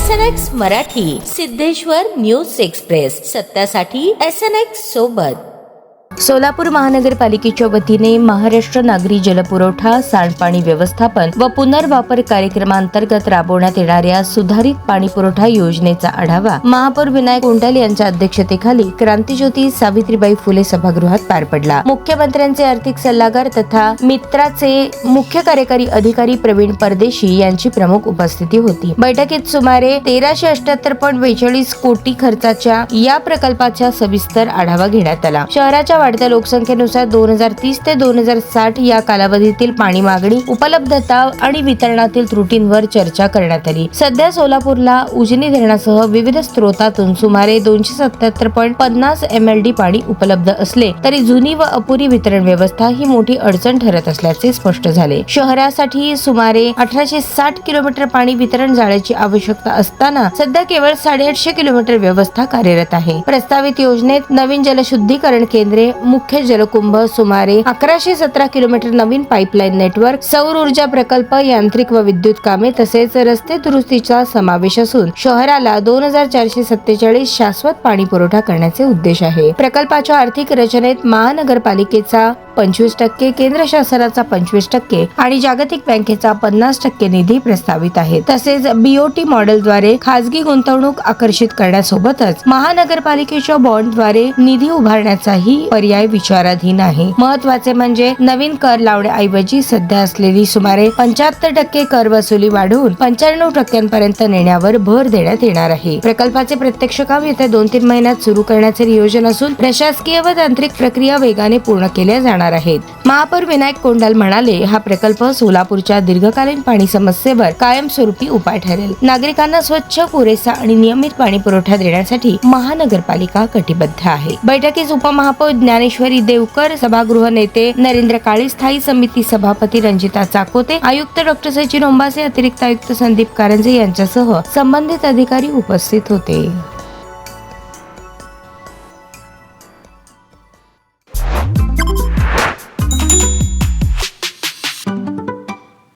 SNX Marathi, Siddheshwar news express, सत्यासाठी SNX सोबत. सोलापूर महानगरपालिकेच्या वतीने महाराष्ट्र नागरी जलपुरवठा, सांडपाणी व्यवस्थापन व पुनर्वापर कार्यक्रमांतर्गत राबवण्यात येणाऱ्या सुधारित पाणीपुरवठा योजनेचा आढावा महापौर विनायक कोंडाल यांच्या अध्यक्षतेखाली क्रांतीज्योती सावित्रीबाई फुले सभागृहात पार पडला. मुख्यमंत्र्यांचे आर्थिक सल्लागार तथा मित्राचे मुख्य कार्यकारी अधिकारी प्रवीण परदेशी यांची प्रमुख उपस्थिती होती. बैठकीत सुमारे 1378.42 कोटी खर्चाच्या या प्रकल्पाचा सविस्तर आढावा घेण्यात आला. शहराच्या वाढत्या लोकसंख्येनुसार 2030 ते 2060 या कालावधीतील पाणी मागणी, उपलब्धता आणि वितरणातील त्रुटींवर चर्चा करण्यात आली. सध्या सोलापूरला उजनी धरणासह विविध स्रोतातून सुमारे 277.50 MLD पाणी उपलब्ध असले तरी जुनी व अपुरी वितरण व्यवस्था ही मोठी अडचण ठरत असल्याचे स्पष्ट झाले. शहरासाठी सुमारे 1860 किलोमीटर पाणी वितरण जाळ्याची आवश्यकता असताना सध्या केवळ 850 किलोमीटर व्यवस्था कार्यरत आहे. प्रस्तावित योजनेत नवीन जलशुद्धीकरण केंद्रे, मुख्य जलकुंभ, सुमारे 1117 किलोमीटर नवीन पाईपलाईन नेटवर्क, सौर ऊर्जा प्रकल्प, यांत्रिक व विद्युत कामे तसेच रस्ते दुरुस्तीचा समावेश असून शहराला 2447 शाश्वत पाणी पुरवठा करण्याचे उद्देश आहे. प्रकल्पाच्या आर्थिक रचनेत महानगरपालिकेचा 25%, केंद्र शासनाचा 25% आणि जागतिक बँकेचा 50% निधी प्रस्तावित आहे. तसेच BOT मॉडेलद्वारे खासगी गुंतवणूक आकर्षित करण्यासोबतच महानगरपालिकेच्या बॉन्डद्वारे निधी उभारण्याचाही पर्याय विचाराधीन आहे. महत्त्वाचे म्हणजे नवीन कर लावण्याऐवजी सध्या असलेली सुमारे 75% कर वसुली वाढवून 95% पर्यंत नेण्यावर भर देण्यात येणार आहे. प्रकल्पाचे प्रत्यक्ष काम येत्या 2-3 महिन्यात सुरू करण्याचे नियोजन असून प्रशासकीय व तांत्रिक प्रक्रिया वेगाने पूर्ण केल्या जाणार आहेत. महापौर विनायक कोंडाल म्हणाले, हा प्रकल्प सोलापूरच्या दीर्घकालीन पाणी समस्येवर कायमस्वरूपी उपाय ठरेल. नागरिकांना स्वच्छ, पुरेसा आणि नियमित पाणी पुरवठा देण्यासाठी महानगरपालिका कटिबद्ध आहे. बैठकीस उपमहापौर ज्ञानेश्वरी देवकर, सभागृह नेते नरेंद्र काळे, स्थायी समिती सभापती रंजिता चाकोते, आयुक्त डॉ. सचिन ओंबासे, अतिरिक्त आयुक्त संदीप कारंजे यांच्यासह संबंधित अधिकारी उपस्थित होते.